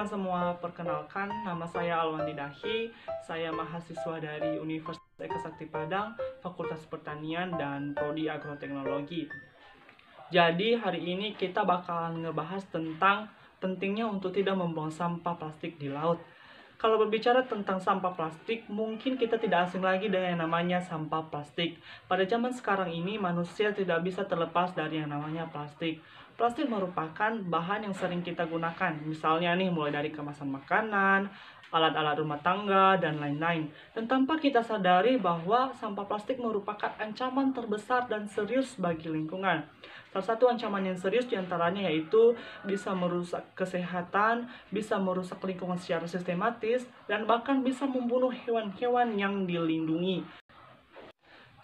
semua, perkenalkan nama saya Alwandi Dahi. Saya mahasiswa dari Universitas Eka Sakti Padang, Fakultas Pertanian dan Prodi Agroteknologi. Jadi hari ini kita bakalan ngebahas tentang pentingnya untuk tidak membuang sampah plastik di laut. Kalau berbicara tentang sampah plastik, mungkin kita tidak asing lagi dengan yang namanya sampah plastik. Pada zaman sekarang ini, manusia tidak bisa terlepas dari yang namanya plastik. Plastik merupakan bahan yang sering kita gunakan, misalnya nih mulai dari kemasan makanan, alat-alat rumah tangga, dan lain-lain. Dan tanpa kita sadari bahwa sampah plastik merupakan ancaman terbesar dan serius bagi lingkungan. Salah satu ancaman yang serius diantaranya yaitu bisa merusak kesehatan, bisa merusak lingkungan secara sistematis, dan bahkan bisa membunuh hewan-hewan yang dilindungi.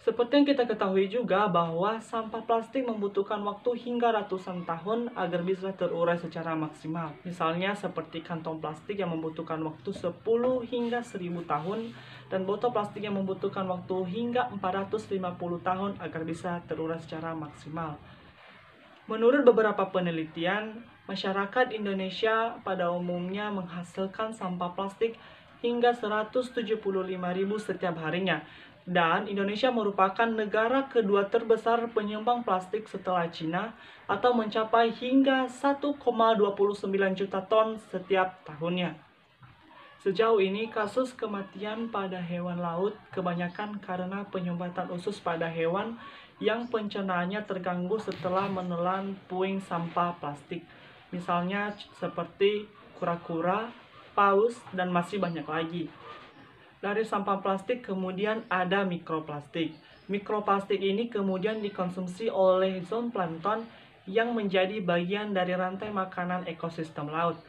Seperti yang kita ketahui juga bahwa sampah plastik membutuhkan waktu hingga ratusan tahun agar bisa terurai secara maksimal. Misalnya seperti kantong plastik yang membutuhkan waktu 10 hingga 1000 tahun dan botol plastik yang membutuhkan waktu hingga 450 tahun agar bisa terurai secara maksimal. Menurut beberapa penelitian, masyarakat Indonesia pada umumnya menghasilkan sampah plastik hingga 175.000 setiap harinya. Dan Indonesia merupakan negara kedua terbesar penyumbang plastik setelah Cina atau mencapai hingga 1,29 juta ton setiap tahunnya. Sejauh ini kasus kematian pada hewan laut kebanyakan karena penyumbatan usus pada hewan yang pencernaannya terganggu setelah menelan puing sampah plastik. Misalnya seperti kura-kura, paus, dan masih banyak lagi. Dari sampah plastik kemudian ada mikroplastik. Mikroplastik ini kemudian dikonsumsi oleh zooplankton yang menjadi bagian dari rantai makanan ekosistem laut.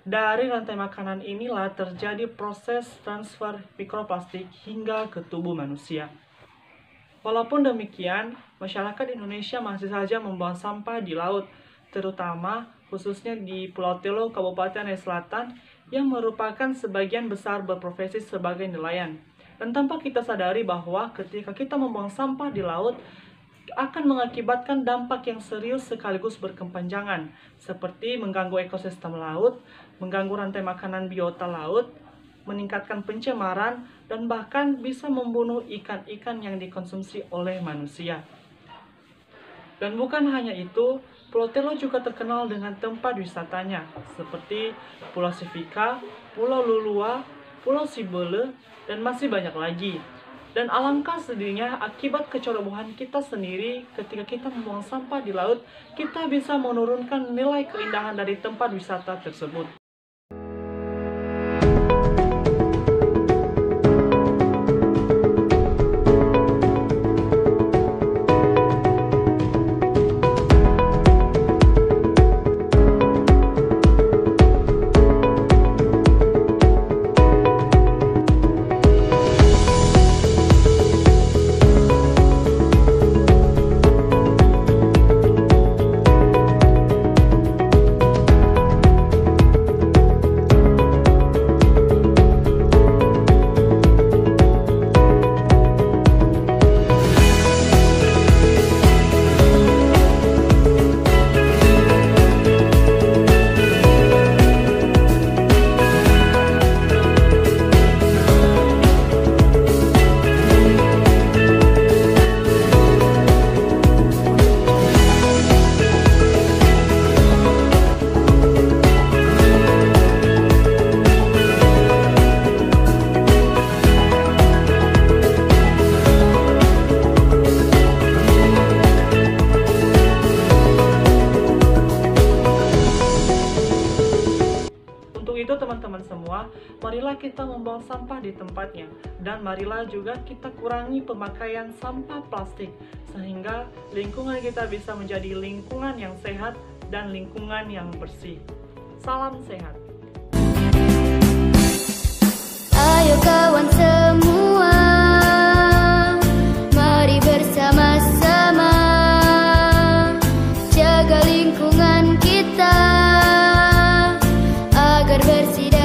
Dari rantai makanan inilah terjadi proses transfer mikroplastik hingga ke tubuh manusia. Walaupun demikian, masyarakat Indonesia masih saja membuang sampah di laut, terutama khususnya di Pulau Telo, Kabupaten Selatan, yang merupakan sebagian besar berprofesi sebagai nelayan. Dan tanpa kita sadari bahwa ketika kita membuang sampah di laut, akan mengakibatkan dampak yang serius sekaligus berkepanjangan, seperti mengganggu ekosistem laut, mengganggu rantai makanan biota laut, meningkatkan pencemaran, dan bahkan bisa membunuh ikan-ikan yang dikonsumsi oleh manusia. Dan bukan hanya itu, Pulau Telo juga terkenal dengan tempat wisatanya, seperti Pulau Sifika, Pulau Lulua, Pulau Sibole, dan masih banyak lagi. Dan alangkah sedihnya akibat kecerobohan kita sendiri ketika kita membuang sampah di laut, kita bisa menurunkan nilai keindahan dari tempat wisata tersebut. Itu teman-teman semua, marilah kita membuang sampah di tempatnya dan marilah juga kita kurangi pemakaian sampah plastik sehingga lingkungan kita bisa menjadi lingkungan yang sehat dan lingkungan yang bersih. Salam sehat. Ayo kawan semua, mari bersama-sama jaga lingkungan kita agar bersih.